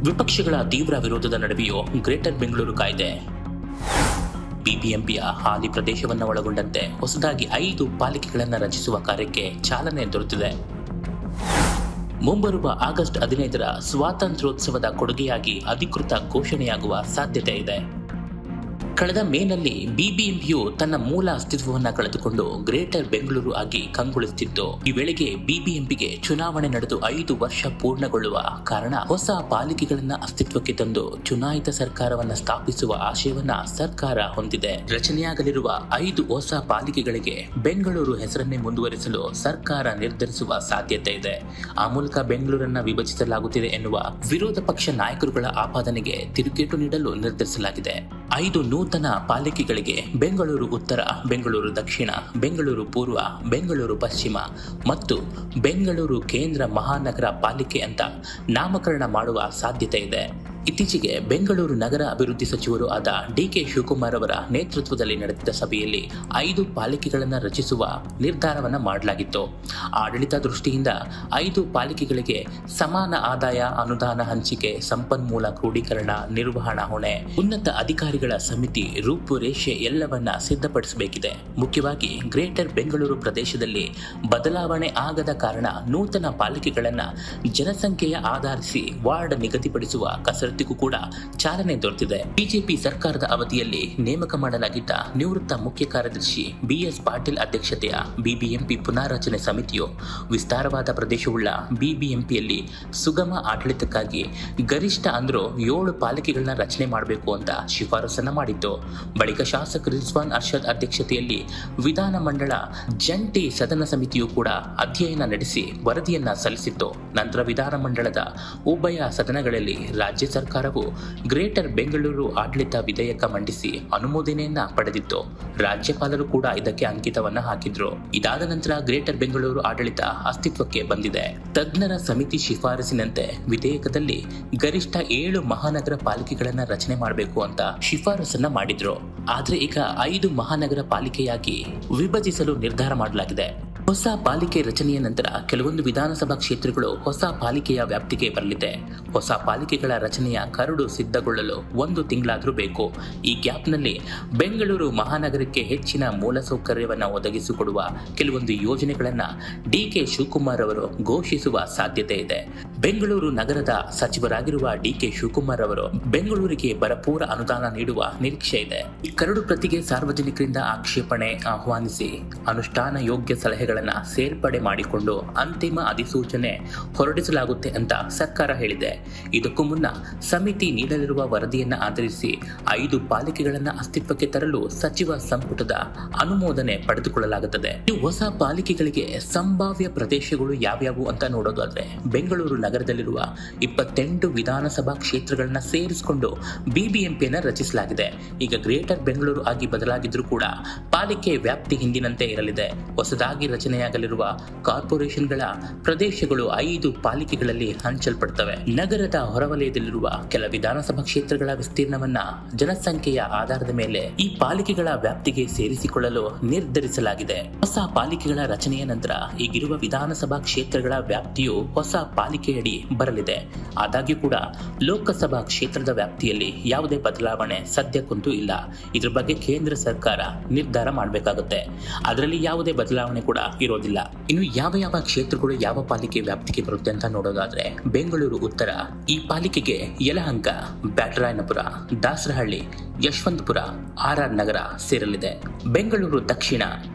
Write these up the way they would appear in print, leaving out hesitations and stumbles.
ವಿಪಕ್ಷಗಳ ತೀವ್ರ ವಿರೋಧದ ನಡುವೆಯೂ ಗ್ರೇಟರ್ ಬೆಂಗಳೂರು ಕಾಯ್ದೆ ಬಿಬಿಎಂಪಿಯ ಹಾಲಿ ಪ್ರದೇಶವನ್ನು ಒಳಗೊಂಡಂತೆ ಹೊಸದಾಗಿ 5 ಪಾಲಿಕೆಗಳನ್ನು ರಚಿಸುವ ಕಾರ್ಯಕ್ಕೆ ಚಾಲನೆ ದೊರೆತಿದೆ. ಮುಂಬರುವ ಆಗಸ್ಟ್ 15ರ ಸ್ವಾತಂತ್ರ್ಯೋತ್ಸವದ ಕೊಡುಗೆಯಾಗಿ ಅಧಿಕೃತ ಘೋಷಣೆಯಾಗುವ ಸಾಧ್ಯತೆ ಇದೆ. ಕಳೆದ ಮೇನಲ್ಲಿ ಬಿಬಿಎಂಪಿಯು ತನ್ನ ಮೂಲ ಅಸ್ತಿತ್ವವನ್ನು ಕಳೆದುಕೊಂಡು ಗ್ರೇಟರ್ ಬೆಂಗಳೂರು ಆಗಿ ಕಂಗೊಳಿಸುತ್ತಿತ್ತು. ಈ ವೇಳೆಗೆ ಬಿಬಿಎಂಪಿಗೆ ಚುನಾವಣೆ ನಡೆದು 5 ವರ್ಷ ಪೂರ್ಣಗೊಳ್ಳುವ ಕಾರಣ ಹೊಸ ಪಾಲಿಕೆಗಳನ್ನ ಅಸ್ತಿತ್ವಕ್ಕೆ ತಂದು ಚುನಾಯಿತ ಸರ್ಕಾರವನ್ನ ಸ್ಥಾಪಿಸುವ ಆಶಯವನ್ನ ಸರ್ಕಾರ ಹೊಂದಿದೆ. ರಚನೆಯಾಗಲಿರುವ 5 ಹೊಸ ಪಾಲಿಕೆಗಳಿಗೆ ಬೆಂಗಳೂರು ಹೆಸರನ್ನೇ ಮುಂದುವರಿಸಲು ಸರ್ಕಾರ ನಿರ್ಧರಿಸುವ ಸಾಧ್ಯತೆ ಇದೆ. ಆ ಮೂಲಕ ಬೆಂಗಳೂರನ್ನ ವಿಭಜಿಸಲಾಗುತ್ತಿದೆ ಎನ್ನುವ ವಿರೋಧ ಪಕ್ಷ ನಾಯಕರುಗಳ ಆಪಾದನೆಗೆ ತಿರುಗೇಟು ನೀಡಲು ನಿರ್ಧರಿಸಲಾಗಿದೆ. 5 ನೂತನ ಪಾಲಿಕೆಗಳಿಗೆ ಬೆಂಗಳೂರು ಉತ್ತರ, ಬೆಂಗಳೂರು ದಕ್ಷಿಣ, ಬೆಂಗಳೂರು ಪೂರ್ವ, ಬೆಂಗಳೂರು ಪಶ್ಚಿಮ ಮತ್ತು ಬೆಂಗಳೂರು ಕೇಂದ್ರ ಮಹಾನಗರ ಪಾಲಿಕೆ ಅಂತ ನಾಮಕರಣ ಮಾಡುವ ಸಾಧ್ಯತೆ ಇದೆ. ಇತ್ತೀಚೆಗೆ ಬೆಂಗಳೂರು ನಗರ ಅಭಿವೃದ್ಧಿ ಸಚಿವರು ಆದ ಡಿಕೆ ಶಿವಕುಮಾರ್ ಅವರ ನೇತೃತ್ವದಲ್ಲಿ ನಡೆದ ಸಭೆಯಲ್ಲಿ 5 ಪಾಲಿಕೆಗಳನ್ನು ರಚಿಸುವ ನಿರ್ಧಾರವನ್ನು ಮಾಡಲಾಗಿತ್ತು. ಆಡಳಿತ ದೃಷ್ಟಿಯಿಂದ 5 ಪಾಲಿಕೆಗಳಿಗೆ ಸಮಾನ ಆದಾಯ, ಅನುದಾನ ಹಂಚಿಕೆ, ಸಂಪನ್ಮೂಲ ಕ್ರೋಢೀಕರಣ, ನಿರ್ವಹಣಾ ಹೊಣೆ, ಉನ್ನತ ಅಧಿಕಾರಿಗಳ ಸಮಿತಿ, ರೂಪುರೇಷೆ ಎಲ್ಲವನ್ನ ಸಿದ್ಧಪಡಿಸಬೇಕಿದೆ. ಮುಖ್ಯವಾಗಿ ಗ್ರೇಟರ್ ಬೆಂಗಳೂರು ಪ್ರದೇಶದಲ್ಲಿ ಬದಲಾವಣೆ ಆಗದ ಕಾರಣ ನೂತನ ಪಾಲಿಕೆಗಳನ್ನು ಜನಸಂಖ್ಯೆಯ ಆಧರಿಸಿ ವಾರ್ಡ್ ನಿಗದಿಪಡಿಸುವ ಕಸರತ್ತು ಕೂಡ ಚಾಲನೆ ದೊರೆತಿದೆ. ಬಿಜೆಪಿ ಸರ್ಕಾರದ ಅವಧಿಯಲ್ಲಿ ನೇಮಕ ಮಾಡಲಾಗಿದ್ದ ನಿವೃತ್ತ ಮುಖ್ಯ ಕಾರ್ಯದರ್ಶಿ ಬಿಎಸ್ ಪಾಟೀಲ್ ಅಧ್ಯಕ್ಷತೆಯ ಬಿಬಿಎಂಪಿ ಪುನಾರಚನೆ ಸಮಿತಿಯು ವಿಸ್ತಾರವಾದ ಪ್ರದೇಶವುಳ್ಳ ಬಿಬಿಎಂಪಿಯಲ್ಲಿ ಸುಗಮ ಆಡಳಿತಕ್ಕಾಗಿ ಗರಿಷ್ಠ ಅಂದ್ರೂ 7 ಪಾಲಿಕೆಗಳನ್ನ ರಚನೆ ಮಾಡಬೇಕು ಅಂತ ಶಿಫಾರಸನ್ನ ಮಾಡಿತ್ತು. ಬಳಿಕ ಶಾಸಕ ರಿಜ್ವಾನ್ ಅರ್ಷದ್ ಅಧ್ಯಕ್ಷತೆಯಲ್ಲಿ ವಿಧಾನಮಂಡಲ ಜಂಟಿ ಸದನ ಸಮಿತಿಯು ಕೂಡ ಅಧ್ಯಯನ ನಡೆಸಿ ವರದಿಯನ್ನ ಸಲ್ಲಿಸಿತ್ತು. ನಂತರ ವಿಧಾನಮಂಡಲದ ಉಭಯ ಸದನಗಳಲ್ಲಿ ರಾಜ್ಯ ಸರ್ಕಾರವು ಗ್ರೇಟರ್ ಬೆಂಗಳೂರು ಆಡಳಿತ ವಿಧೇಯಕ ಮಂಡಿಸಿ ಅನುಮೋದನೆಯನ್ನ ಪಡೆದಿತ್ತು. ರಾಜ್ಯಪಾಲರು ಕೂಡ ಇದಕ್ಕೆ ಅಂಕಿತವನ್ನ ಹಾಕಿದ್ರು. ಇದಾದ ನಂತರ ಗ್ರೇಟರ್ ಬೆಂಗಳೂರು ಆಡಳಿತ ಅಸ್ತಿತ್ವಕ್ಕೆ ಬಂದಿದೆ. ತಜ್ಞರ ಸಮಿತಿ ಶಿಫಾರಸಿನಂತೆ ವಿಧೇಯಕದಲ್ಲಿ ಗರಿಷ್ಠ 7 ಮಹಾನಗರ ಪಾಲಿಕೆಗಳನ್ನ ರಚನೆ ಮಾಡಬೇಕು ಅಂತ ಶಿಫಾರಸನ್ನ ಮಾಡಿದ್ರು. ಆದ್ರೆ ಈಗ 5 ಮಹಾನಗರ ಪಾಲಿಕೆಯಾಗಿ ವಿಭಜಿಸಲು ನಿರ್ಧಾರ ಮಾಡಲಾಗಿದೆ. ಹೊಸ ಪಾಲಿಕೆ ರಚನೆಯ ನಂತರ ಕೆಲವೊಂದು ವಿಧಾನಸಭಾ ಕ್ಷೇತ್ರಗಳು ಹೊಸ ಪಾಲಿಕೆಯ ವ್ಯಾಪ್ತಿಗೆ ಬರಲಿದೆ. ಹೊಸ ಪಾಲಿಕೆಗಳ ರಚನೆಯ ಕರಡು ಸಿದ್ಧಗೊಳ್ಳಲು 1 ತಿಂಗಳಾದರೂ ಬೇಕು. ಈ ಗ್ಯಾಪ್ನಲ್ಲಿ ಬೆಂಗಳೂರು ಮಹಾನಗರಕ್ಕೆ ಹೆಚ್ಚಿನ ಮೂಲಸೌಕರ್ಯವನ್ನು ಒದಗಿಸಿಕೊಡುವ ಕೆಲವೊಂದು ಯೋಜನೆಗಳನ್ನ ಡಿಕೆ ಶಿವಕುಮಾರ್ ಅವರು ಘೋಷಿಸುವ ಸಾಧ್ಯತೆ ಇದೆ. ಬೆಂಗಳೂರು ನಗರದ ಸಚಿವರಾಗಿರುವ ಡಿಕೆ ಶಿವಕುಮಾರ್ ಅವರು ಬೆಂಗಳೂರಿಗೆ ಭರಪೂರ ಅನುದಾನ ನೀಡುವ ನಿರೀಕ್ಷೆ ಇದೆ. ಈ ಕರಡು ಪ್ರತಿಗೆ ಸಾರ್ವಜನಿಕರಿಂದ ಆಕ್ಷೇಪಣೆ ಆಹ್ವಾನಿಸಿ ಅನುಷ್ಠಾನ ಯೋಗ್ಯ ಸಲಹೆಗಳನ್ನು ಸೇರ್ಪಡೆ ಮಾಡಿಕೊಂಡು ಅಂತಿಮ ಅಧಿಸೂಚನೆ ಹೊರಡಿಸಲಾಗುತ್ತೆ ಅಂತ ಸರ್ಕಾರ ಹೇಳಿದೆ. ಇದಕ್ಕೂ ಮುನ್ನ ಸಮಿತಿ ನೀಡಲಿರುವ ವರದಿಯನ್ನ ಆಧರಿಸಿ 5 ಪಾಲಿಕೆಗಳನ್ನ ಅಸ್ತಿತ್ವಕ್ಕೆ ತರಲು ಸಚಿವ ಸಂಪುಟದ ಅನುಮೋದನೆ ಪಡೆದುಕೊಳ್ಳಲಾಗುತ್ತದೆ. ಈ ಹೊಸ ಪಾಲಿಕೆಗಳಿಗೆ ಸಂಭಾವ್ಯ ಪ್ರದೇಶಗಳು ಯಾವ್ಯಾವು ಅಂತ ನೋಡೋದಾದ್ರೆ ಬೆಂಗಳೂರು ನಗರದಲ್ಲಿರುವ 28 ವಿಧಾನಸಭಾ ಕ್ಷೇತ್ರಗಳನ್ನ ಸೇರಿಸಿಕೊಂಡು ಬಿಬಿಎಂಪಿಯನ್ನ ರಚಿಸಲಾಗಿದೆ. ಈಗ ಗ್ರೇಟರ್ ಬೆಂಗಳೂರು ಆಗಿ ಬದಲಾಗಿದ್ರೂ ಕೂಡ ಪಾಲಿಕೆ ವ್ಯಾಪ್ತಿ ಹಿಂದಿನಂತೆ ಇರಲಿದೆ. ಹೊಸದಾಗಿ ರಚನೆಯಾಗಲಿರುವ ಕಾರ್ಪೊರೇಷನ್ಗಳ ಪ್ರದೇಶಗಳು 5 ಪಾಲಿಕೆಗಳಲ್ಲಿ ಹಂಚಲ್ಪಡುತ್ತವೆ. ನಗರದ ಹೊರವಲಯದಲ್ಲಿರುವ ಕೆಲ ವಿಧಾನಸಭಾ ಕ್ಷೇತ್ರಗಳ ವಿಸ್ತೀರ್ಣವನ್ನ ಜನಸಂಖ್ಯೆಯ ಆಧಾರದ ಮೇಲೆ ಈ ಪಾಲಿಕೆಗಳ ವ್ಯಾಪ್ತಿಗೆ ಸೇರಿಸಿಕೊಳ್ಳಲು ನಿರ್ಧರಿಸಲಾಗಿದೆ. ಹೊಸ ಪಾಲಿಕೆಗಳ ರಚನೆಯ ನಂತರ ಈಗಿರುವ ವಿಧಾನಸಭಾ ಕ್ಷೇತ್ರಗಳ ವ್ಯಾಪ್ತಿಯು ಹೊಸ ಪಾಲಿಕೆಯಡಿ ಬರಲಿದೆ. ಆದಾಗ್ಯೂ ಕೂಡ ಲೋಕಸಭಾ ಕ್ಷೇತ್ರದ ವ್ಯಾಪ್ತಿಯಲ್ಲಿ ಯಾವುದೇ ಬದಲಾವಣೆ ಸದ್ಯಕ್ಕಂತೂ ಇಲ್ಲ. ಇದ್ರ ಬಗ್ಗೆ ಕೇಂದ್ರ ಸರ್ಕಾರ ನಿರ್ಧಾರ ಮಾಡಬೇಕಾಗುತ್ತೆ. ಅದರಲ್ಲಿ ಯಾವುದೇ ಬದಲಾವಣೆ ಕೂಡ ಇರೋದಿಲ್ಲ. ಇನ್ನು ಯಾವ ಕ್ಷೇತ್ರಗಳು ಯಾವ ಪಾಲಿಕೆ ವ್ಯಾಪ್ತಿಗೆ ಬರುತ್ತೆ ಅಂತ ನೋಡೋದಾದ್ರೆ ಬೆಂಗಳೂರು ಉತ್ತರ ಈ ಪಾಲಿಕೆಗೆ ಯಲಹಂಕ, ಬ್ಯಾಟರಾಯನಪುರ, ದಾಸರಹಳ್ಳಿ, ಯಶವಂತಪುರ, ಆರ್ ನಗರ ಸೇರಲಿದೆ. ಬೆಂಗಳೂರು ದಕ್ಷಿಣ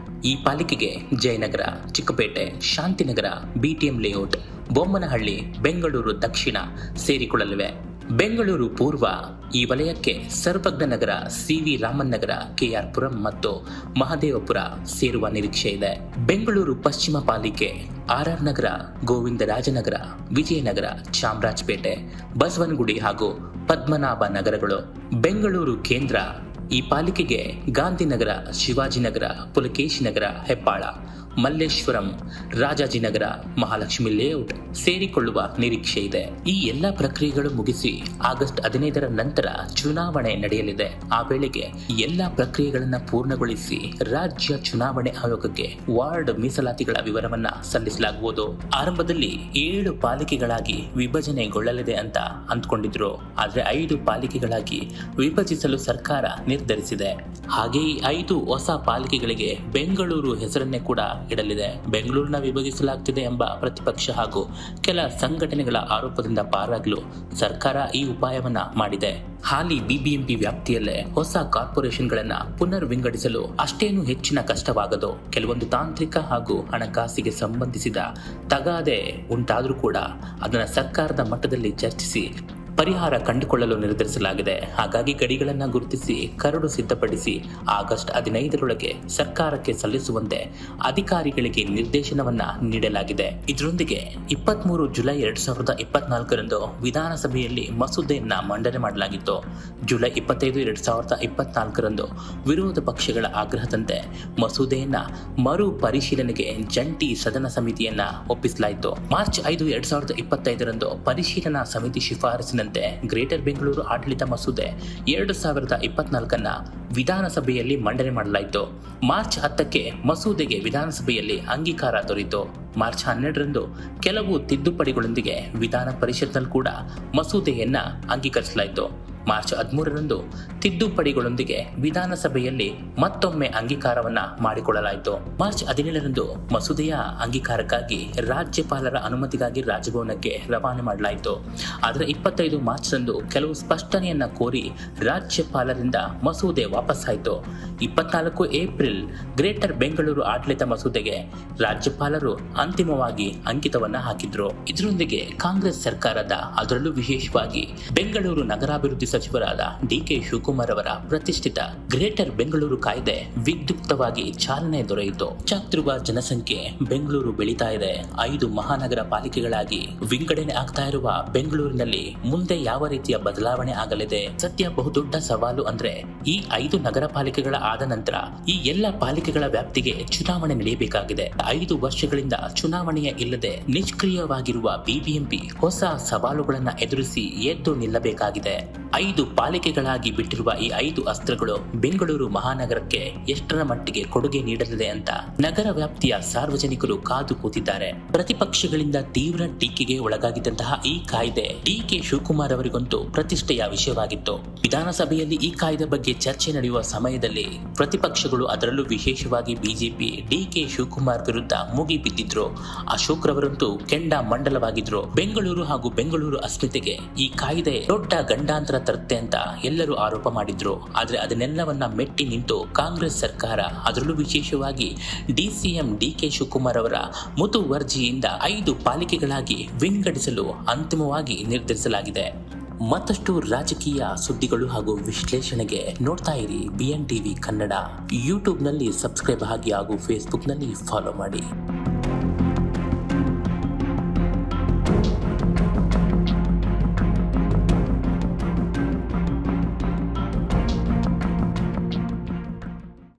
ಈ ಪಾಲಿಕೆಗೆ ಜಯನಗರ, ಚಿಕ್ಕಪೇಟೆ, ಶಾಂತಿನಗರ, ಬಿಟಿಎಂ ಲೇಔಟ್, ಬೊಮ್ಮನಹಳ್ಳಿ, ಬೆಂಗಳೂರು ದಕ್ಷಿಣ ಸೇರಿಕೊಳ್ಳಲಿವೆ. ಬೆಂಗಳೂರು ಪೂರ್ವ ಈ ವಲಯಕ್ಕೆ ಸರ್ವಜ್ಞ ನಗರ, ಸಿವಿ ರಾಮನ್ ನಗರ, ಕೆಆರ್ ಪುರಂ ಮತ್ತು ಮಹದೇವಪುರ ಸೇರುವ ನಿರೀಕ್ಷೆ ಇದೆ. ಬೆಂಗಳೂರು ಪಶ್ಚಿಮ ಪಾಲಿಕೆ ಆರ್ ನಗರ, ಗೋವಿಂದರಾಜನಗರ, ವಿಜಯನಗರ, ಚಾಮರಾಜಪೇಟೆ, ಬಸವನಗುಡಿ ಹಾಗೂ ಪದ್ಮನಾಭ ನಗರಗಳು. ಬೆಂಗಳೂರು ಕೇಂದ್ರ ಈ ಪಾಲಿಕೆಗೆ ಗಾಂಧಿನಗರ, ಶಿವಾಜಿನಗರ, ಪುಲಕೇಶಿ ನಗರ, ಹೆಬ್ಬಾಳ, ಮಲ್ಲೇಶ್ವರಂ, ರಾಜಾಜಿನಗರ, ಮಹಾಲಕ್ಷ್ಮಿ ಲೇಔಟ್ ಸೇರಿಕೊಳ್ಳುವ ನಿರೀಕ್ಷೆ ಇದೆ. ಈ ಎಲ್ಲಾ ಪ್ರಕ್ರಿಯೆಗಳು ಮುಗಿಸಿ ಆಗಸ್ಟ್ 15ರ ನಂತರ ಚುನಾವಣೆ ನಡೆಯಲಿದೆ. ಆ ವೇಳೆಗೆ ಎಲ್ಲಾ ಪ್ರಕ್ರಿಯೆಗಳನ್ನು ಪೂರ್ಣಗೊಳಿಸಿ ರಾಜ್ಯ ಚುನಾವಣೆ ಆಯೋಗಕ್ಕೆ ವಾರ್ಡ್ ಮೀಸಲಾತಿಗಳ ವಿವರವನ್ನ ಸಲ್ಲಿಸಲಾಗುವುದು. ಆರಂಭದಲ್ಲಿ 7 ಪಾಲಿಕೆಗಳಾಗಿ ವಿಭಜನೆಗೊಳ್ಳಲಿದೆ ಅಂತ ಅಂದ್ಕೊಂಡಿದ್ರು. ಆದ್ರೆ 5 ಪಾಲಿಕೆಗಳಾಗಿ ವಿಭಜಿಸಲು ಸರ್ಕಾರ ನಿರ್ಧರಿಸಿದೆ. ಹಾಗೆ ಈ 5 ಹೊಸ ಪಾಲಿಕೆಗಳಿಗೆ ಬೆಂಗಳೂರು ಹೆಸರನ್ನೇ ಕೂಡ ಇಡಲಿದೆ. ಬೆಂಗಳೂರಿನ ವಿಭಜಿಸಲಾಗ್ತಿದೆ ಎಂಬ ಪ್ರತಿಪಕ್ಷ ಹಾಗೂ ಕೆಲ ಸಂಘಟನೆಗಳ ಆರೋಪದಿಂದ ಪಾರಾಗಲು ಸರ್ಕಾರ ಈ ಉಪಾಯವನ್ನ ಮಾಡಿದೆ. ಹಾಲಿ ಬಿಬಿಎಂಪಿ ವ್ಯಾಪ್ತಿಯಲ್ಲೇ ಹೊಸ ಕಾರ್ಪೊರೇಷನ್ಗಳನ್ನ ಪುನರ್ ವಿಂಗಡಿಸಲು ಅಷ್ಟೇನು ಹೆಚ್ಚಿನ ಕಷ್ಟವಾಗದು. ಕೆಲವೊಂದು ತಾಂತ್ರಿಕ ಹಾಗೂ ಹಣಕಾಸಿಗೆ ಸಂಬಂಧಿಸಿದ ತಗಾದೆ ಉಂಟಾದ್ರೂ ಕೂಡ ಅದನ್ನ ಸರ್ಕಾರದ ಮಟ್ಟದಲ್ಲಿ ಚರ್ಚಿಸಿ ಪರಿಹಾರ ಕಂಡುಕೊಳ್ಳಲು ನಿರ್ಧರಿಸಲಾಗಿದೆ. ಹಾಗಾಗಿ ಗಡಿಗಳನ್ನು ಗುರುತಿಸಿ ಕರಡು ಸಿದ್ಧಪಡಿಸಿ ಆಗಸ್ಟ್ 15ರೊಳಗೆ ಸರ್ಕಾರಕ್ಕೆ ಸಲ್ಲಿಸುವಂತೆ ಅಧಿಕಾರಿಗಳಿಗೆ ನಿರ್ದೇಶನವನ್ನ ನೀಡಲಾಗಿದೆ. ಇದರೊಂದಿಗೆ 23 ಜುಲೈ 2024ರಂದು ವಿಧಾನಸಭೆಯಲ್ಲಿ ಮಸೂದೆಯನ್ನ ಮಂಡನೆ ಮಾಡಲಾಗಿತ್ತು. ಜುಲೈ 25, 2024ರಂದು ವಿರೋಧ ಪಕ್ಷಗಳ ಆಗ್ರಹದಂತೆ ಮಸೂದೆಯನ್ನ ಮರು ಪರಿಶೀಲನೆಗೆ ಜಂಟಿ ಸದನ ಸಮಿತಿಯನ್ನ ಒಪ್ಪಿಸಲಾಯಿತು. ಮಾರ್ಚ್ 5, 2025ರಂದು ಪರಿಶೀಲನಾ ಸಮಿತಿ ಶಿಫಾರಸಿನ ಗ್ರೇಟರ್ ಬೆಂಗಳೂರು ಆಡಳಿತ ಮಸೂದೆ 2024ನ್ನ ವಿಧಾನಸಭೆಯಲ್ಲಿ ಮಂಡನೆ ಮಾಡಲಾಯಿತು. ಮಾರ್ಚ್ 10ಕ್ಕೆ ಮಸೂದೆಗೆ ವಿಧಾನಸಭೆಯಲ್ಲಿ ಅಂಗೀಕಾರ ದೊರೆಯಿತು. ಮಾರ್ಚ್ 12ರಂದು ಕೆಲವು ತಿದ್ದುಪಡಿಗಳೊಂದಿಗೆ ವಿಧಾನ ಪರಿಷತ್ನಲ್ಲಿ ಕೂಡ ಮಸೂದೆಯನ್ನ ಅಂಗೀಕರಿಸಲಾಯಿತು. ಮಾರ್ಚ್ 13ರಂದು ತಿದ್ದುಪಡಿಗಳೊಂದಿಗೆ ವಿಧಾನಸಭೆಯಲ್ಲಿ ಮತ್ತೊಮ್ಮೆ ಅಂಗೀಕಾರವನ್ನ ಮಾಡಿಕೊಳ್ಳಲಾಯಿತು. ಮಾರ್ಚ್ 17ರಂದು ಮಸೂದೆಯ ಅಂಗೀಕಾರಕ್ಕಾಗಿ ರಾಜ್ಯಪಾಲರ ಅನುಮತಿಗಾಗಿ ರಾಜಭವನಕ್ಕೆ ರವಾನೆ ಮಾಡಲಾಯಿತು. ಆದರೆ 25 ಮಾರ್ಚ್ರಂದು ಕೆಲವು ಸ್ಪಷ್ಟನೆಯನ್ನ ಕೋರಿ ರಾಜ್ಯಪಾಲರಿಂದ ಮಸೂದೆ ವಾಪಸ್ಸಾಯಿತು. 24 ಏಪ್ರಿಲ್ ಗ್ರೇಟರ್ ಬೆಂಗಳೂರು ಆಡಳಿತ ಮಸೂದೆಗೆ ರಾಜ್ಯಪಾಲರು ಅಂತಿಮವಾಗಿ ಅಂಕಿತವನ್ನ ಹಾಕಿದ್ರು. ಇದರೊಂದಿಗೆ ಕಾಂಗ್ರೆಸ್ ಸರ್ಕಾರದ, ಅದರಲ್ಲೂ ವಿಶೇಷವಾಗಿ ಬೆಂಗಳೂರು ನಗರಾಭಿವೃದ್ಧಿ ಸಚಿವರಾದ ಡಿಕೆ ಶಿವಕುಮಾರ್ ಅವರ ಪ್ರತಿಷ್ಠಿತ ಗ್ರೇಟರ್ ಬೆಂಗಳೂರು ಕಾಯ್ದೆ ವಿದ್ಯುಕ್ತವಾಗಿ ಚಾಲನೆ ದೊರೆಯಿತು. ಹೆಚ್ಚಾಗ್ತಿರುವ ಜನಸಂಖ್ಯೆ, ಬೆಂಗಳೂರು ಬೆಳೀತಾ ಇದೆ. 5 ಮಹಾನಗರ ಪಾಲಿಕೆಗಳಾಗಿ ವಿಂಗಡಣೆ ಆಗ್ತಾ ಇರುವ ಬೆಂಗಳೂರಿನಲ್ಲಿ ಮುಂದೆ ಯಾವ ರೀತಿಯ ಬದಲಾವಣೆ ಆಗಲಿದೆ? ಸದ್ಯ ಬಹುದೊಡ್ಡ ಸವಾಲು ಅಂದ್ರೆ ಈ 5 ನಗರ ಪಾಲಿಕೆಗಳ ಆದ ನಂತರ ಈ ಎಲ್ಲ ಪಾಲಿಕೆಗಳ ವ್ಯಾಪ್ತಿಗೆ ಚುನಾವಣೆ ನಡೆಯಬೇಕಾಗಿದೆ. 5 ವರ್ಷಗಳಿಂದ ಚುನಾವಣೆಯ ಇಲ್ಲದೆ ನಿಷ್ಕ್ರಿಯವಾಗಿರುವ ಬಿಬಿಎಂಪಿ ಹೊಸ ಸವಾಲುಗಳನ್ನ ಎದುರಿಸಿ ಎದ್ದು ನಿಲ್ಲಬೇಕಾಗಿದೆ. 5 ಪಾಲಿಕೆಗಳಾಗಿ ಬಿಟ್ಟಿರುವ ಈ 5 ಅಸ್ತ್ರಗಳು ಬೆಂಗಳೂರು ಮಹಾನಗರಕ್ಕೆ ಎಷ್ಟರ ಮಟ್ಟಿಗೆ ಕೊಡುಗೆ ನೀಡಲಿದೆ ಅಂತ ನಗರ ವ್ಯಾಪ್ತಿಯ ಸಾರ್ವಜನಿಕರು ಕಾದು ಕೂತಿದ್ದಾರೆ. ಪ್ರತಿಪಕ್ಷಗಳಿಂದ ತೀವ್ರ ಟೀಕೆಗೆ ಒಳಗಾಗಿದ್ದಂತಹ ಈ ಕಾಯ್ದೆ ಡಿಕೆ ಶಿವಕುಮಾರ್ ಅವರಿಗಂತೂ ಪ್ರತಿಷ್ಠೆಯ ವಿಷಯವಾಗಿತ್ತು. ವಿಧಾನಸಭೆಯಲ್ಲಿ ಈ ಕಾಯ್ದೆ ಬಗ್ಗೆ ಚರ್ಚೆ ನಡೆಯುವ ಸಮಯದಲ್ಲಿ ಪ್ರತಿಪಕ್ಷಗಳು, ಅದರಲ್ಲೂ ವಿಶೇಷವಾಗಿ ಬಿಜೆಪಿ, ಡಿಕೆ ಶಿವಕುಮಾರ್ ವಿರುದ್ಧ ಮುಗಿ ಬಿದ್ದಿದ್ರು. ಅಶೋಕ್ ರವರಂತೂ ಕೆಂಡ ಮಂಡಲವಾಗಿದ್ರು. ಬೆಂಗಳೂರು ಹಾಗೂ ಬೆಂಗಳೂರು ಅಸ್ಮಿತೆಗೆ ಈ ಕಾಯ್ದೆ ದೊಡ್ಡ ಗಂಡಾಂತರ ತರುತ್ತೆ ಅಂತ ಎಲ್ಲರೂ ಆರೋಪ ಮಾಡಿದ್ರು. ಆದ್ರೆ ಅದನ್ನೆಲ್ಲವನ್ನ ಮೆಟ್ಟಿ ನಿಂತು ಕಾಂಗ್ರೆಸ್ ಸರ್ಕಾರ, ಅದರಲ್ಲೂ ವಿಶೇಷವಾಗಿ ಡಿಸಿಎಂ ಡಿಕೆ ಶಿವಕುಮಾರ್ ಅವರ ಮುತುವರ್ಜಿಯಿಂದ 5 ಪಾಲಿಕೆಗಳಾಗಿ ವಿಂಗಡಿಸಲು ಅಂತಿಮವಾಗಿ ನಿರ್ಧರಿಸಲಾಗಿದೆ. ಮತ್ತಷ್ಟು ರಾಜಕೀಯ ಸುದ್ದಿಗಳು ಹಾಗೂ ವಿಶ್ಲೇಷಣೆಗೆ ನೋಡ್ತಾ ಇರಿ BN TV ಕನ್ನಡ. ಯೂಟ್ಯೂಬ್ನಲ್ಲಿ ಸಬ್ಸ್ಕ್ರೈಬ್ ಆಗಿ ಹಾಗೂ ಫೇಸ್ಬುಕ್ನಲ್ಲಿ ಫಾಲೋ ಮಾಡಿ.